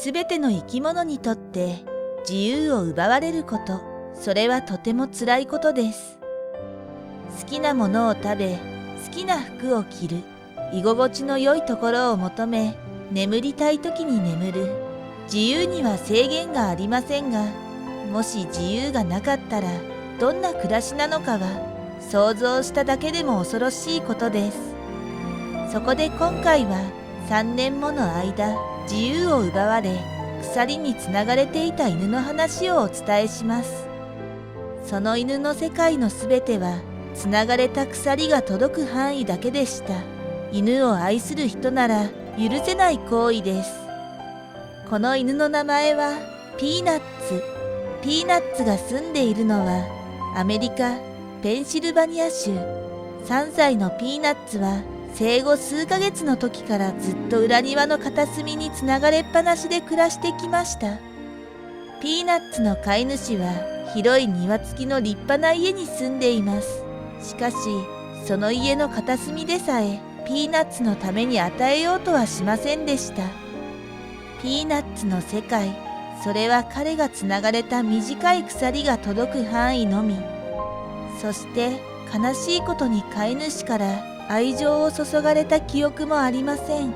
すべての生き物にとって自由を奪われること、それはとても辛いことです。好きなものを食べ、好きな服を着る、居心地の良いところを求め、眠りたい時に眠る。自由には制限がありませんが、もし自由がなかったらどんな暮らしなのかは想像しただけでも恐ろしいことです。そこで今回は3年もの間自由を奪われ、鎖につながれていた犬の話をお伝えします。その犬の世界のすべてはつながれた鎖が届く範囲だけでした。犬を愛する人なら許せない行為です。この犬の名前はピーナッツ。ピーナッツが住んでいるのはアメリカ・ペンシルバニア州。3歳のピーナッツは生後数ヶ月の時からずっと裏庭の片隅につながれっぱなしで暮らしてきました。ピーナッツの飼い主は広い庭付きの立派な家に住んでいます。しかし、その家の片隅でさえピーナッツのために与えようとはしませんでした。ピーナッツの世界、それは彼がつながれた短い鎖が届く範囲のみ。そして悲しいことに飼い主から愛情を注がれた記憶もありません。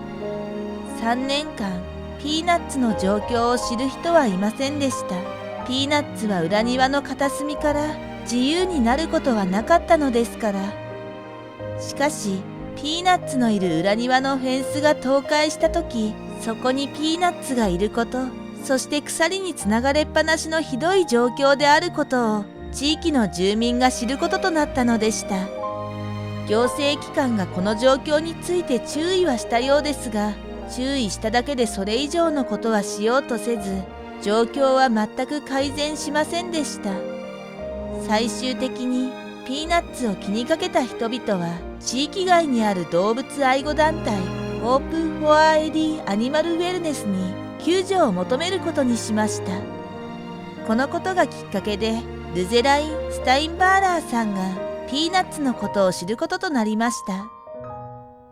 3年間、ピーナッツの状況を知る人はいませんでした。ピーナッツは裏庭の片隅から自由になることはなかったのですから。しかし、ピーナッツのいる裏庭のフェンスが倒壊した時、そこにピーナッツがいること、そして鎖につながれっぱなしのひどい状況であることを地域の住民が知ることとなったのでした。行政機関がこの状況について注意はしたようですが、注意しただけでそれ以上のことはしようとせず、状況は全く改善しませんでした。最終的にピーナッツを気にかけた人々は地域外にある動物愛護団体ホープ・フォア・エディ・アニマル・ウェルネスに救助を求めることにしました。このことがきっかけでルゼライン・スタインバーラーさんがピーナッツのことを知ることとなりました。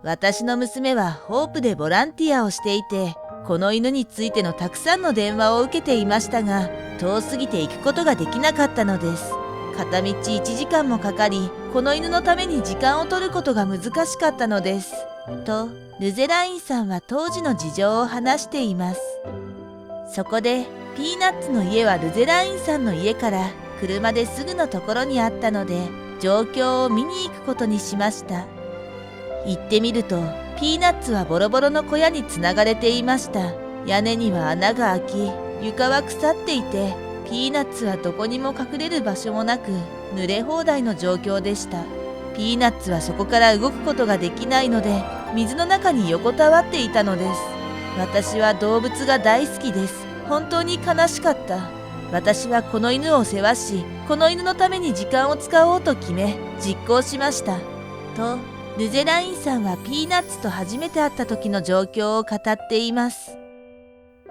私の娘はホープでボランティアをしていて、この犬についてのたくさんの電話を受けていましたが、遠すぎて行くことができなかったのです。片道1時間もかかり、この犬のために時間を取ることが難しかったのです。と、ルゼラインさんは当時の事情を話しています。そこで、ピーナッツの家はルゼラインさんの家から車ですぐのところにあったので、状況を見に行くことにしました。行ってみると、ピーナッツはボロボロの小屋につながれていました。屋根には穴が開き、床は腐っていて、ピーナッツはどこにも隠れる場所もなく、濡れ放題の状況でした。ピーナッツはそこから動くことができないので、水の中に横たわっていたのです。私は動物が大好きです。本当に悲しかった。私はこの犬を世話し、この犬のために時間を使おうと決め、実行しました。と、ルゼラインさんはピーナッツと初めて会った時の状況を語っています。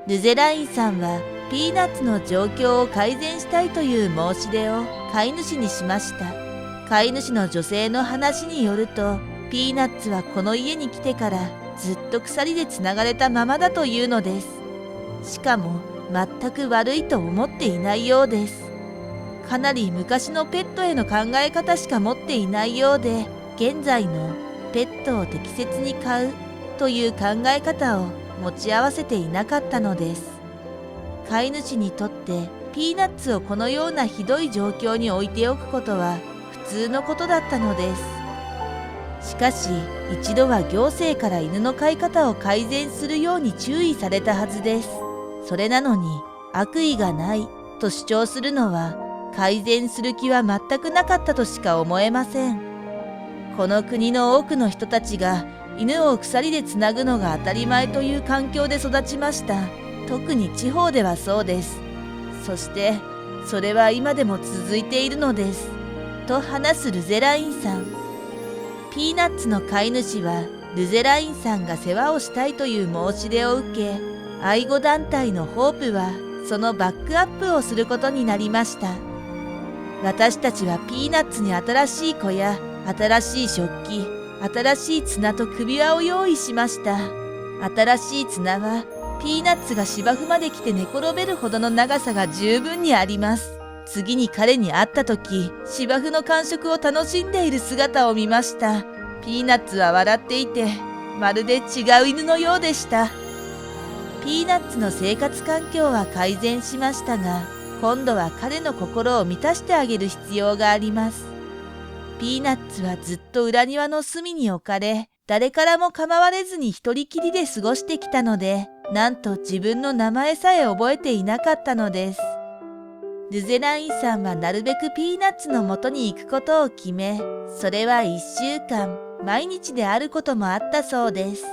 ルゼラインさんはピーナッツの状況を改善したいという申し出を飼い主にしました。飼い主の女性の話によると、ピーナッツはこの家に来てからずっと鎖でつながれたままだというのです。しかも全く悪いと思っていないようです。かなり昔のペットへの考え方しか持っていないようで、現在のペットを適切に飼うという考え方を持ち合わせていなかったのです。飼い主にとってピーナッツをこのようなひどい状況に置いておくことは普通のことだったのです。しかし一度は行政から犬の飼い方を改善するように注意されたはずです。それなのに悪意がないと主張するのは改善する気は全くなかったとしか思えません。この国の多くの人たちが犬を鎖でつなぐのが当たり前という環境で育ちました。特に地方ではそうです。そしてそれは今でも続いているのです。と話すルゼラインさん。ピーナッツの飼い主はルゼラインさんが世話をしたいという申し出を受け、愛護団体のホープはそのバックアップをすることになりました。私たちはピーナッツに新しい小屋、新しい食器、新しい綱と首輪を用意しました。新しい綱はピーナッツが芝生まで来て寝転べるほどの長さが十分にあります。次に彼に会った時、芝生の感触を楽しんでいる姿を見ました。ピーナッツは笑っていて、まるで違う犬のようでした。ピーナッツの生活環境は改善しましたが、今度は彼の心を満たしてあげる必要があります。ピーナッツはずっと裏庭の隅に置かれ、誰からも構われずに一人きりで過ごしてきたので、なんと自分の名前さえ覚えていなかったのです。ルゼラインさんはなるべくピーナッツの元に行くことを決め、それは1週間、毎日であることもあったそうです。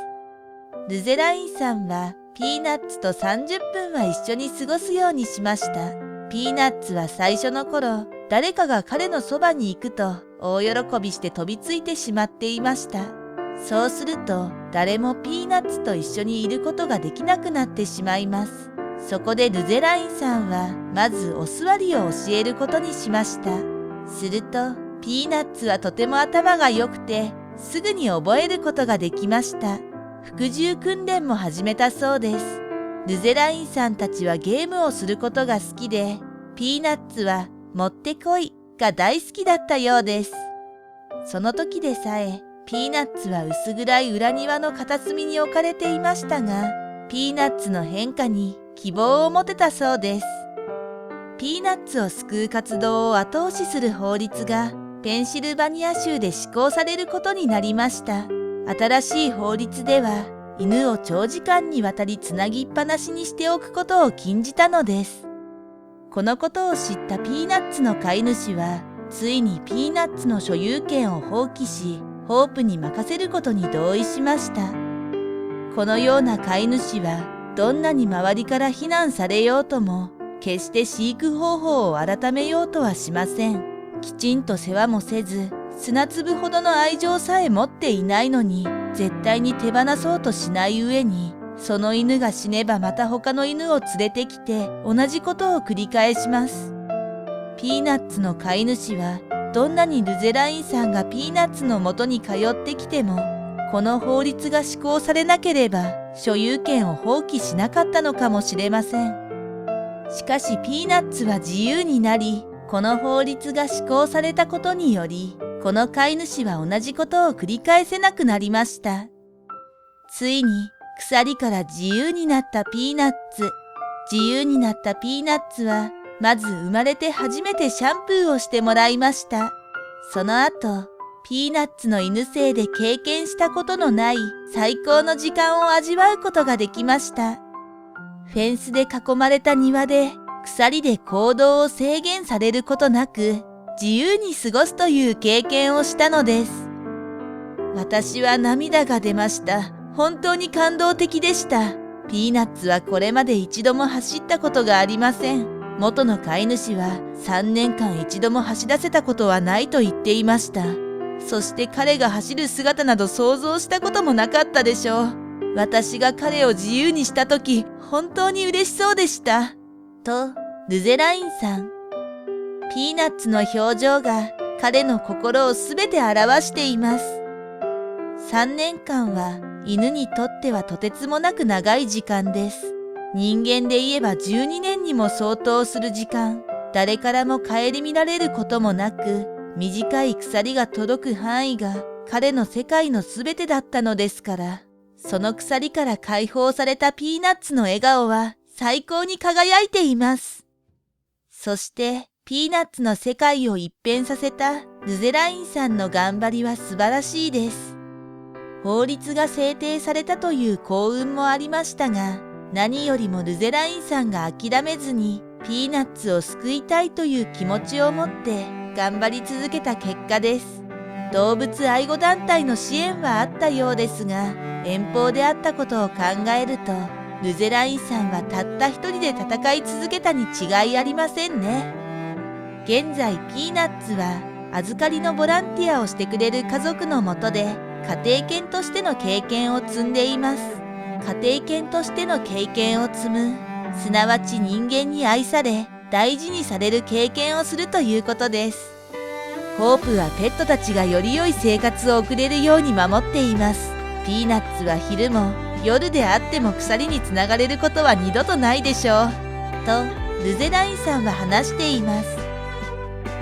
ルゼラインさんはピーナッツと30分は一緒に過ごすようにしました。ピーナッツは最初の頃、誰かが彼のそばに行くと大喜びして飛びついてしまっていました。そうすると誰もピーナッツと一緒にいることができなくなってしまいます。そこでルゼラインさんはまずお座りを教えることにしました。するとピーナッツはとても頭が良くてすぐに覚えることができました。服従訓練も始めたそうです。ルゼラインさんたちはゲームをすることが好きで、ピーナッツはもってこいが大好きだったようです。その時でさえピーナッツは薄暗い裏庭の片隅に置かれていましたが、ピーナッツの変化に希望を持てたそうです。ピーナッツを救う活動を後押しする法律がペンシルバニア州で施行されることになりました。新しい法律では犬を長時間にわたりつなぎっぱなしにしておくことを禁じたのです。このことを知ったピーナッツの飼い主はついにピーナッツの所有権を放棄し、ホープに任せることに同意しました。このような飼い主はどんなに周りから非難されようとも決して飼育方法を改めようとはしません。きちんと世話もせず、砂粒ほどの愛情さえ持っていないのに絶対に手放そうとしない上に、その犬が死ねばまた他の犬を連れてきて同じことを繰り返します。ピーナッツの飼い主はどんなにルゼラインさんがピーナッツの元に通ってきても、この法律が施行されなければ所有権を放棄しなかったのかもしれません。しかしピーナッツは自由になり、この法律が施行されたことにより、この飼い主は同じことを繰り返せなくなりました。ついに鎖から自由になったピーナッツ。自由になったピーナッツは、まず生まれて初めてシャンプーをしてもらいました。その後、ピーナッツの犬生で経験したことのない最高の時間を味わうことができました。フェンスで囲まれた庭で、鎖で行動を制限されることなく、自由に過ごすという経験をしたのです。私は涙が出ました。本当に感動的でした。ピーナッツはこれまで一度も走ったことがありません。元の飼い主は3年間一度も走らせたことはないと言っていました。そして彼が走る姿など想像したこともなかったでしょう。私が彼を自由にしたとき、本当に嬉しそうでした。と、ルゼラインさん。ピーナッツの表情が彼の心をすべて表しています。3年間は犬にとってはとてつもなく長い時間です。人間で言えば12年にも相当する時間。誰からも顧みられることもなく、短い鎖が届く範囲が彼の世界のすべてだったのですから、その鎖から解放されたピーナッツの笑顔は最高に輝いています。そして、ピーナッツの世界を一変させたルゼラインさんの頑張りは素晴らしいです。法律が制定されたという幸運もありましたが、何よりもルゼラインさんが諦めずにピーナッツを救いたいという気持ちを持って頑張り続けた結果です。動物愛護団体の支援はあったようですが、遠方であったことを考えると、ルゼラインさんはたった一人で戦い続けたに違いありませんね。現在ピーナッツは預かりのボランティアをしてくれる家族のもとで家庭犬としての経験を積んでいます。家庭犬としての経験を積む、すなわち人間に愛され大事にされる経験をするということです。ホープはペットたちがより良い生活を送れるように守っています。ピーナッツは昼も夜であっても鎖につながれることは二度とないでしょう。と、ルゼラインさんは話しています。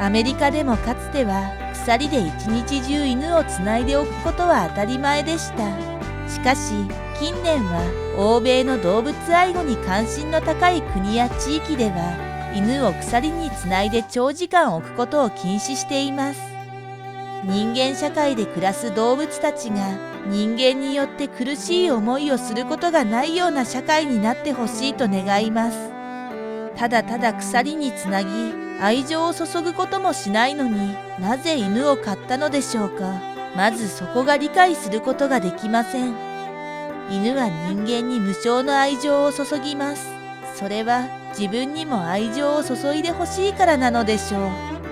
アメリカでもかつては鎖で一日中犬をつないでおくことは当たり前でした。しかし、近年は欧米の動物愛護に関心の高い国や地域では、犬を鎖につないで長時間置くことを禁止しています。人間社会で暮らす動物たちが人間によって苦しい思いをすることがないような社会になってほしいと願います。ただただ鎖につなぎ愛情を注ぐこともしないのに、なぜ犬を飼ったのでしょうか。まずそこが理解することができません。犬は人間に無償の愛情を注ぎます。それは自分にも愛情を注いでほしいからなのでしょう。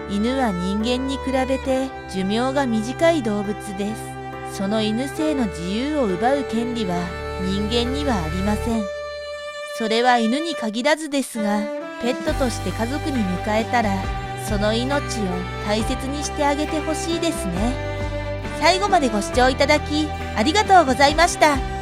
犬は人間に比べて寿命が短い動物です。その犬性の自由を奪う権利は人間にはありません。それは犬に限らずですが、ペットとして家族に迎えたら、その命を大切にしてあげてほしいですね。最後までご視聴いただきありがとうございました。